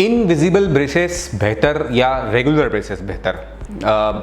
Invisible braces बेहतर या regular braces बेहतर?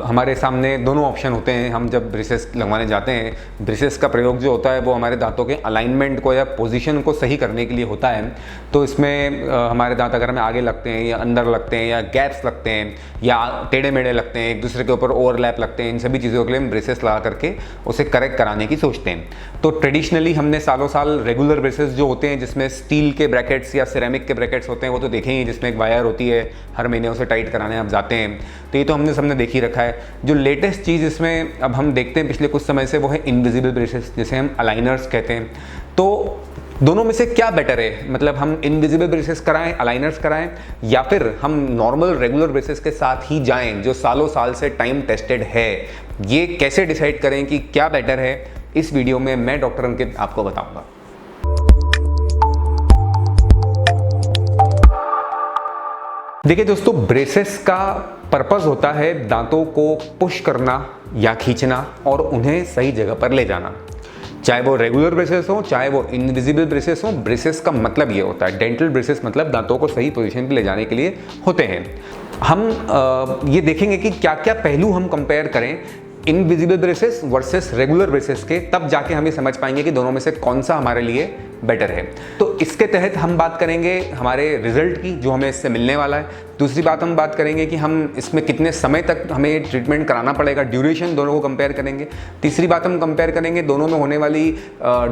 हमारे सामने दोनों ऑप्शन होते हैं। हम जब ब्रेसेस लगवाने जाते हैं, ब्रेसेस का प्रयोग जो होता है वो हमारे दांतों के अलाइनमेंट को या पोजीशन को सही करने के लिए होता है। तो इसमें हमारे दांत अगर हमें आगे लगते हैं या अंदर लगते हैं या गैप्स लगते हैं या टेढ़े मेढ़े लगते हैं, एक दूसरे के ऊपर ओवरलैप लगते हैं, इन सभी चीज़ों के लिए हम ब्रेसेस लगा करके उसे करेक्ट कराने की सोचते हैं। तो ट्रेडिशनली हमने सालों साल रेगुलर ब्रेसेस जो होते हैं जिसमें स्टील के ब्रैकेट्स या सिरेमिक के ब्रैकेट्स होते हैं वो तो देखें ही, जिसमें एक वायर होती है, हर महीने उसे टाइट कराने आप जाते हैं। तो ये तो हमने सबने देख ही रखा है। जो लेटेस्ट चीज़ इसमें अब हम देखते हैं पिछले कुछ समय से वो है इनविजिबल ब्रेसेस, जिसे हम अलाइनर्स कहते हैं। तो दोनों में से क्या बेटर है? मतलब हम इनविजिबल ब्रेसेस कराएं, अलाइनर्स कराएं, या फिर हम नॉर्मल रेगुलर ब्रेसेस के साथ ही जाएं जो सालों साल से टाइम टेस्टेड है? ये कैसे डिसाइड करें कि क्या बेटर है, इस वीडियो में मैं डॉक्टर अंकित आपको बताऊंगा। देखिए दोस्तों, ब्रेसेस का पर्पस होता है दांतों को पुश करना या खींचना और उन्हें सही जगह पर ले जाना। चाहे वो रेगुलर ब्रेसेस हो, चाहे वो इनविजिबल ब्रेसेस हो, ब्रेसेस का मतलब ये होता है, डेंटल ब्रेसेस मतलब दांतों को सही पोजीशन पे ले जाने के लिए होते हैं। हम ये देखेंगे कि क्या क्या पहलू हम कंपेयर करें invisible braces versus regular braces के, तब जाके हम ये समझ पाएंगे कि दोनों में से कौन सा हमारे लिए बेटर है। तो इसके तहत हम बात करेंगे हमारे रिजल्ट की, जो हमें इससे मिलने वाला है। दूसरी बात हम बात करेंगे कि हम इसमें कितने समय तक हमें ट्रीटमेंट कराना पड़ेगा, ड्यूरेशन, दोनों को कंपेयर करेंगे। तीसरी बात हम कंपेयर करेंगे दोनों में होने वाली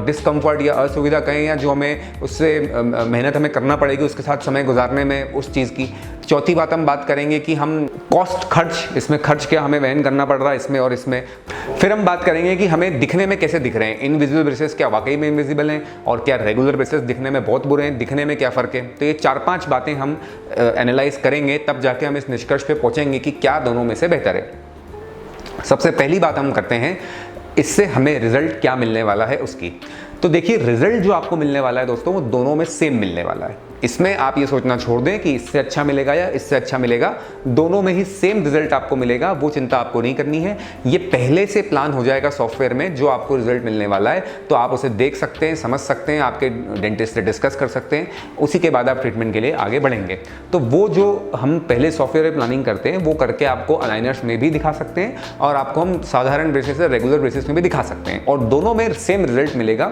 डिस्कम्फर्ट या असुविधा कहें, या जो हमें उससे मेहनत हमें करना पड़ेगी उसके साथ समय गुजारने में उस चीज़ की। चौथी बात हम बात करेंगे कि हम कॉस्ट, खर्च, इसमें खर्च क्या हमें वहन करना पड़ रहा है इसमें और इसमें। फिर हम बात करेंगे कि हमें दिखने में कैसे दिख रहे हैं, इनविजिबल ब्रेसेस क्या वाकई में इनविजिबल हैं और क्या रेगुलर ब्रेसेस दिखने में बहुत बुरे हैं, दिखने में क्या फ़र्क है। तो ये 4-5 बातें हम एनालाइज करेंगे, तब जाके हम इस निष्कर्ष पे पहुंचेंगे कि क्या दोनों में से बेहतर है। सबसे पहली बात हम करते हैं इससे हमें रिजल्ट क्या मिलने वाला है उसकी। तो देखिए, रिजल्ट जो आपको मिलने वाला है दोस्तों वो दोनों में सेम मिलने वाला है। इसमें आप ये सोचना छोड़ दें कि इससे अच्छा मिलेगा या इससे अच्छा मिलेगा, दोनों में ही सेम रिजल्ट आपको मिलेगा, वो चिंता आपको नहीं करनी है। ये पहले से प्लान हो जाएगा सॉफ्टवेयर में जो आपको रिजल्ट मिलने वाला है, तो आप उसे देख सकते हैं, समझ सकते हैं, आपके डेंटिस्ट से डिस्कस कर सकते हैं, उसी के बाद आप ट्रीटमेंट के लिए आगे बढ़ेंगे। तो वो जो हम पहले सॉफ्टवेयर में प्लानिंग करते हैं वो करके आपको अलाइनर्स में भी दिखा सकते हैं और आपको हम साधारण ब्रेसेस से रेगुलर ब्रेसेस में भी दिखा सकते हैं, और दोनों में सेम रिजल्ट मिलेगा।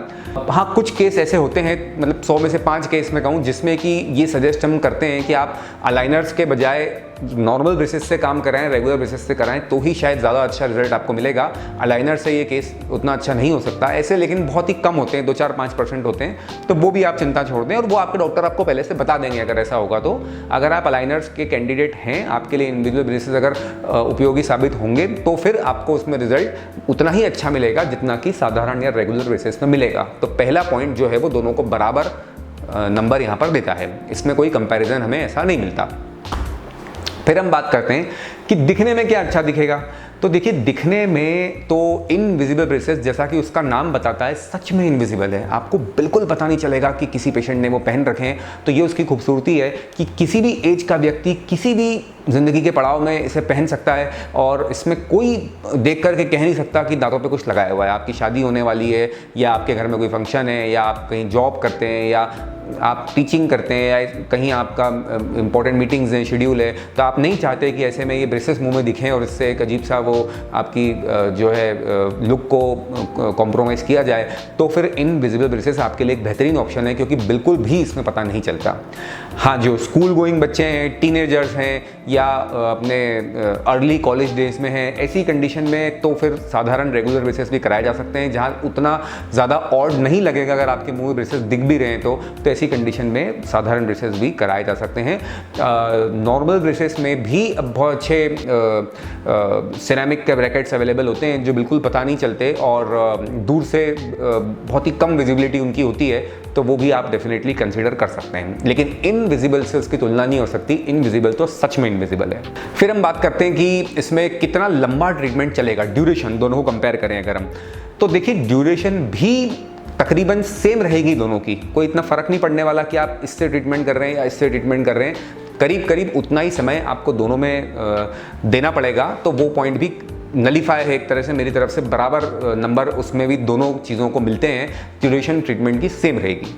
हाँ, कुछ केस ऐसे होते हैं, मतलब 100 में से 5 केस में कहूँ, जिसमें कि ये सजेस्ट हम करते हैं कि आप अलाइनर्स के बजाय नॉर्मल ब्रेसेस से काम कराएं, रेगुलर ब्रेसेस से कराएं, तो ही शायद ज़्यादा अच्छा रिजल्ट आपको मिलेगा। अलाइनर से ये केस उतना अच्छा नहीं हो सकता ऐसे, लेकिन बहुत ही कम होते हैं, 2-4-5% होते हैं। तो वो भी आप चिंता छोड़ दें और वो आपके डॉक्टर आपको पहले से बता देंगे अगर ऐसा होगा तो। अगर आप अलाइनर्स के कैंडिडेट हैं, आपके लिए इनविजिबल ब्रेसेस अगर उपयोगी साबित होंगे, तो फिर आपको उसमें रिजल्ट उतना ही अच्छा मिलेगा जितना कि साधारण या रेगुलर ब्रेसेस में मिलेगा। तो पहला पॉइंट जो है वो दोनों को बराबर नंबर यहाँ पर देता है, इसमें कोई कंपैरिजन हमें ऐसा नहीं मिलता। फिर हम बात करते हैं कि दिखने में क्या अच्छा दिखेगा। तो देखिए, दिखने में तो इनविजिबल ब्रेसेस, जैसा कि उसका नाम बताता है, सच में इनविजिबल है। आपको बिल्कुल पता नहीं चलेगा कि किसी पेशेंट ने वो पहन रखे हैं। तो ये उसकी खूबसूरती है कि किसी भी एज का व्यक्ति किसी भी ज़िंदगी के पड़ाव में इसे पहन सकता है और इसमें कोई देख कर के कह नहीं सकता कि दांतों पे कुछ लगाया हुआ है। आपकी शादी होने वाली है या आपके घर में कोई फंक्शन है या आप कहीं जॉब करते हैं या आप टीचिंग करते हैं या कहीं आपका इंपॉर्टेंट मीटिंग्स हैं, शेड्यूल है, तो आप नहीं चाहते कि ऐसे में ये ब्रेसेस मुंह में दिखें और इससे एक अजीब सा वो आपकी जो है लुक को कॉम्प्रोमाइज़ किया जाए। तो फिर इनविजिबल ब्रेसेस आपके लिए एक बेहतरीन ऑप्शन है, क्योंकि बिल्कुल भी इसमें पता नहीं चलता। हाँ, जो स्कूल गोइंग बच्चे हैं, टीनेजर्स हैं या अपने अर्ली कॉलेज डेज में हैं, ऐसी कंडीशन में तो फिर साधारण रेगुलर ब्रेसेस भी कराए जा सकते हैं, जहाँ उतना ज़्यादा ऑड नहीं लगेगा। अगर आपके मुंह में ब्रेसेस दिख भी रहे हैं तो ऐसी कंडीशन में साधारण ब्रेसेस भी कराए जा सकते हैं। नॉर्मल ब्रेसेस में भी अब बहुत अच्छे सिरेमिक के ब्रैकेट्स अवेलेबल होते हैं जो बिल्कुल पता नहीं चलते और दूर से बहुत ही कम विजिबिलिटी उनकी होती है, तो वो भी आप डेफिनेटली कंसीडर कर सकते हैं। लेकिन इनविजिबल से उसकी तुलना नहीं हो सकती, इनविजिबल तो सच में इनविजिबल है। फिर हम बात करते हैं कि इसमें कितना लंबा ट्रीटमेंट चलेगा, ड्यूरेशन, दोनों को कंपेयर करें अगर हम, तो देखिए ड्यूरेशन भी तकरीबन सेम रहेगी दोनों की। कोई इतना फ़र्क नहीं पड़ने वाला कि आप इससे ट्रीटमेंट कर रहे हैं या इससे ट्रीटमेंट कर रहे हैं। करीब करीब उतना ही समय आपको दोनों में देना पड़ेगा। तो वो पॉइंट भी नलीफाई है एक तरह से मेरी तरफ से, बराबर नंबर उसमें भी दोनों चीज़ों को मिलते हैं। ड्यूरेशन ट्रीटमेंट की सेम रहेगी।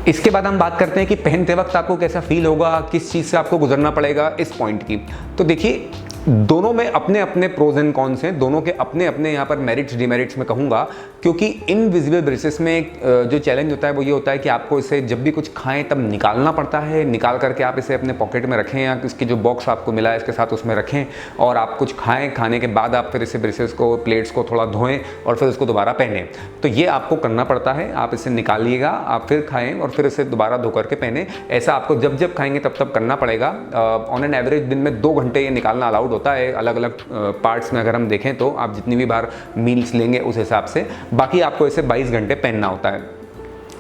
इसके बाद हम बात करते हैं कि पहनते वक्त आपको कैसा फील होगा, किस चीज़ से आपको गुजरना पड़ेगा इस पॉइंट की। तो देखिए, दोनों में अपने अपने प्रोज एंड कॉन्स हैं, दोनों के अपने अपने यहाँ पर मेरिट्स डिमेरिट्स में कहूँगा, क्योंकि इनविजिबल ब्रेसेस में जो चैलेंज होता है वो ये होता है कि आपको इसे जब भी कुछ खाएं तब निकालना पड़ता है, निकाल करके आप इसे अपने पॉकेट में रखें या इसकी जो बॉक्स आपको मिला है इसके साथ उसमें रखें और आप कुछ खाएं, खाने के बाद आप फिर इसे ब्रेसेस को, प्लेट्स को थोड़ा धोएं और फिर उसको दोबारा पहनें। तो ये आपको करना पड़ता है, आप इसे निकालिएगा, आप फिर खाएँ और फिर इसे दोबारा धो करके पहने। ऐसा आपको जब जब खाएंगे तब तब करना पड़ेगा। ऑन एन एवरेज दिन में 2 घंटे ये निकालना अलाउड होता है अलग अलग पार्ट्स में। अगर हम देखें तो आप जितनी भी बार मील्स लेंगे उस हिसाब से, बाकी आपको इसे 22 घंटे पहनना होता है।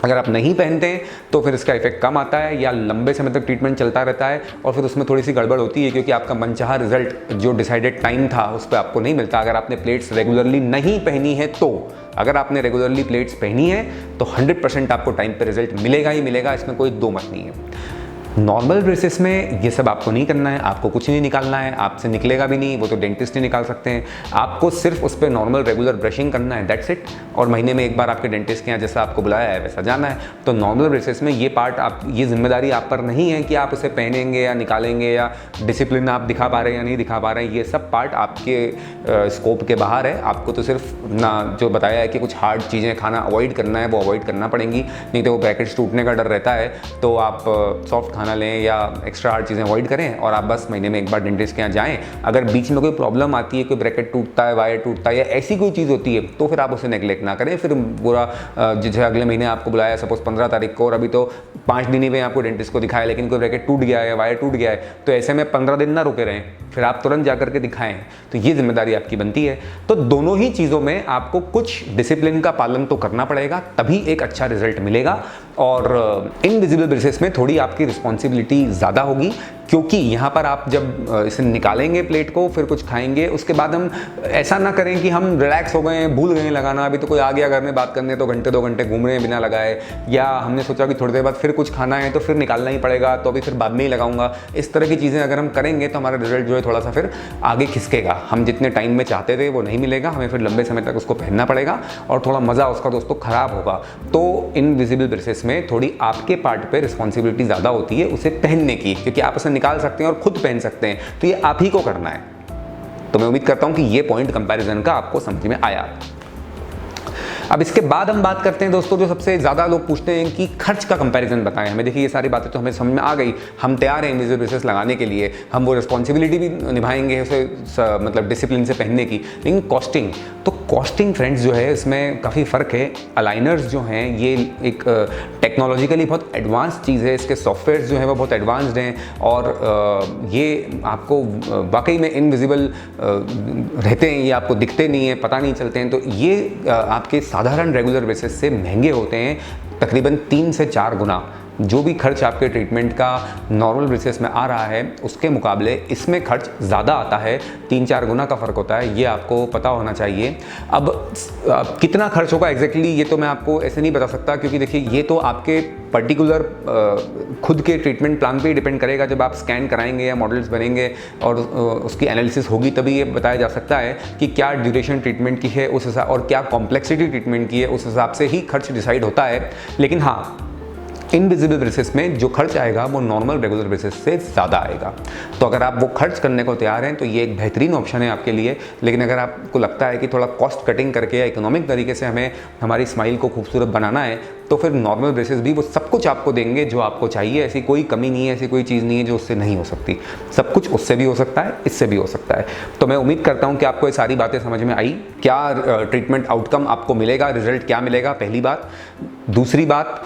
अगर आप नहीं पहनते हैं तो फिर इसका इफेक्ट कम आता है या लंबे समय तक ट्रीटमेंट चलता रहता है और फिर उसमें थोड़ी सी गड़बड़ होती है, क्योंकि आपका मनचाहा रिजल्ट जो डिसाइडेड टाइम था उस पर आपको नहीं मिलता। अगर आपने प्लेट्स रेगुलरली नहीं पहनी है तो, अगर आपने रेगुलरली प्लेट्स पहनी है तो 100% आपको टाइम पे रिजल्ट मिलेगा ही मिलेगा, इसमें कोई दो मत नहीं है। नॉर्मल ब्रेसेस में ये सब आपको नहीं करना है, आपको कुछ नहीं निकालना है, आपसे निकलेगा भी नहीं, वो तो डेंटिस्ट ही निकाल सकते हैं। आपको सिर्फ उस पर नॉर्मल रेगुलर ब्रशिंग करना है, दैट्स इट। और महीने में एक बार आपके डेंटिस्ट के यहाँ जैसा आपको बुलाया है वैसा जाना है। तो नॉर्मल ब्रेसेस में ये पार्ट, आप ये जिम्मेदारी आप पर नहीं है कि आप उसे पहनेंगे या निकालेंगे या डिसिप्लिन आप दिखा पा रहे हैं या नहीं दिखा पा रहे हैं। ये सब पार्ट आपके स्कोप के बाहर है। आपको तो सिर्फ ना जो बताया है कि कुछ हार्ड चीज़ें खाना अवॉइड करना है वो अवॉइड करना पड़ेंगी, नहीं तो वो ब्रैकेट्स टूटने का डर रहता है। तो आप सॉफ्ट खाना लें या एक्स्ट्रा हार्ड चीज़ें अवॉइड करें और आप बस महीने में एक बार डेंटिस्ट के यहाँ जाएं। अगर बीच में कोई प्रॉब्लम आती है, कोई ब्रैकेट टूटता है, वायर टूटता है या ऐसी कोई चीज़ होती है तो फिर आप उसे नेगलेक्ट ना करें। फिर पूरा जैसे अगले महीने आपको बुलाया सपोज 15 तारीख को और अभी तो 5 दिन ही में आपको डेंटिस्ट को दिखाया, लेकिन कोई ब्रैकेट टूट गया है या वायर टूट गया है, तो ऐसे में 15 दिन ना रुके रहें, फिर आप तुरंत जा करके दिखाएं। तो ये जिम्मेदारी आपकी बनती है। तो दोनों ही चीज़ों में आपको कुछ डिसिप्लिन का पालन तो करना पड़ेगा, तभी एक अच्छा रिजल्ट मिलेगा। और इनविजिबल ब्रेसेस में थोड़ी आपकी रिस्पॉन्सिबिलिटी ज़्यादा होगी, क्योंकि यहाँ पर आप जब इसे निकालेंगे प्लेट को, फिर कुछ खाएंगे, उसके बाद हम ऐसा ना करें कि हम रिलैक्स हो गए हैं, भूल गए लगाना, अभी तो कोई आ गया घर में बात करने तो घंटे 2 घंटे घूम रहे हैं बिना लगाए, या हमने सोचा कि थोड़ी देर बाद फिर कुछ खाना है तो फिर निकालना ही पड़ेगा तो अभी फिर बाद में ही लगाऊंगा। इस तरह की चीज़ें अगर हम करेंगे तो हमारा रिजल्ट जो है थोड़ा सा फिर आगे खिसकेगा। हम जितने टाइम में चाहते थे वो नहीं मिलेगा, हमें फिर लंबे समय तक उसको पहनना पड़ेगा और थोड़ा मज़ा उसका दोस्तों ख़राब होगा। तो इनविजिबल ब्रेसेस में थोड़ी आपके पार्ट पे रिस्पॉन्सिबिलिटी ज़्यादा होती है उसे पहनने की, क्योंकि आप उसे निकाल सकते हैं और खुद पहन सकते हैं, तो ये आप ही को करना है। तो मैं उम्मीद करता हूं कि ये पॉइंट कंपैरिजन का आपको समझ में आया। अब इसके बाद हम बात करते हैं दोस्तों, जो सबसे ज़्यादा लोग पूछते हैं कि खर्च का कंपैरिजन बताएं हमें। देखिए ये सारी बातें तो हमें समझ में आ गई, हम तैयार हैं इनविजिबल ब्रेसेस लगाने के लिए, हम वो रिस्पॉन्सिबिलिटी भी निभाएंगे उसे मतलब डिसिप्लिन से पहनने की। लेकिन कॉस्टिंग, तो कॉस्टिंग फ्रेंड्स जो है इसमें काफ़ी फ़र्क है। अलाइनर्स जो हैं ये एक टेक्नोलॉजिकली बहुत एडवांस चीज़ है, इसके सॉफ्टवेयर जो हैं वो बहुत एडवांस्ड हैं और ये आपको वाकई में इनविजिबल रहते हैं, ये आपको दिखते नहीं हैं, पता नहीं चलते हैं। तो ये आपके साधारण रेगुलर बेसिस से महंगे होते हैं तकरीबन 3 से 4 गुना। जो भी खर्च आपके ट्रीटमेंट का नॉर्मल बेसिस में आ रहा है उसके मुकाबले इसमें खर्च ज़्यादा आता है, 3-4 गुना का फ़र्क होता है, ये आपको पता होना चाहिए। अब कितना खर्च होगा एग्जैक्टली ये तो मैं आपको ऐसे नहीं बता सकता, क्योंकि देखिए ये तो आपके पर्टिकुलर खुद के ट्रीटमेंट प्लान पे ही डिपेंड करेगा। जब आप स्कैन कराएंगे या मॉडल्स बनेंगे और उसकी एनालिसिस होगी तभी ये बताया जा सकता है कि क्या ड्यूरेशन ट्रीटमेंट की है उस हिसाब और क्या कॉम्प्लेक्सिटी ट्रीटमेंट की है, उस हिसाब से ही खर्च डिसाइड होता है। लेकिन हाँ, इनविजिबल ब्रेसेस में जो खर्च आएगा वो नॉर्मल रेगुलर ब्रेसेस से ज़्यादा आएगा। तो अगर आप वो खर्च करने को तैयार हैं तो ये एक बेहतरीन ऑप्शन है आपके लिए। लेकिन अगर आपको लगता है कि थोड़ा कॉस्ट कटिंग करके या इकोनॉमिक तरीके से हमें हमारी स्माइल को खूबसूरत बनाना है तो फिर नॉर्मल ब्रेसेस भी वो सब कुछ आपको देंगे जो आपको चाहिए। ऐसी कोई कमी नहीं है, ऐसी कोई चीज़ नहीं है जो उससे नहीं हो सकती। सब कुछ उससे भी हो सकता है, इससे भी हो सकता है। तो मैं उम्मीद करता हूँ कि आपको ये सारी बातें समझ में आई। क्या ट्रीटमेंट आउटकम आपको मिलेगा, रिजल्ट क्या मिलेगा, पहली बात। दूसरी बात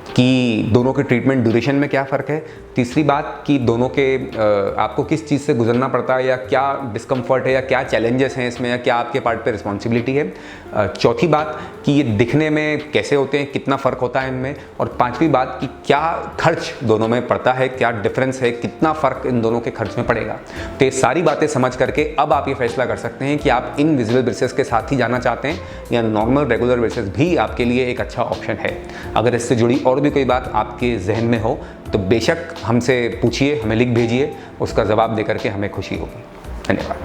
कि दोनों के ट्रीटमेंट ड्यूरेशन में क्या फ़र्क है। तीसरी बात कि दोनों के आपको किस चीज़ से गुजरना पड़ता है या क्या डिस्कम्फर्ट है या क्या चैलेंजेस हैं इसमें या क्या आपके पार्ट पे रिस्पॉन्सिबिलिटी है। चौथी बात कि ये दिखने में कैसे होते हैं, कितना फ़र्क होता है इनमें। और पांचवी बात कि क्या खर्च दोनों में पड़ता है, क्या डिफरेंस है, कितना फ़र्क इन दोनों के खर्च में पड़ेगा। तो ये सारी बातें समझ करके अब आप ये फैसला कर सकते हैं कि आप इनविजिबल ब्रेसेस के साथ ही जाना चाहते हैं या नॉर्मल रेगुलर ब्रेसेस भी आपके लिए एक अच्छा ऑप्शन है। अगर इससे जुड़ी और भी कोई बात आपके जहन में हो तो बेशक हमसे पूछिए, हमें लिख भेजिए, उसका जवाब देकर के हमें खुशी होगी। धन्यवाद।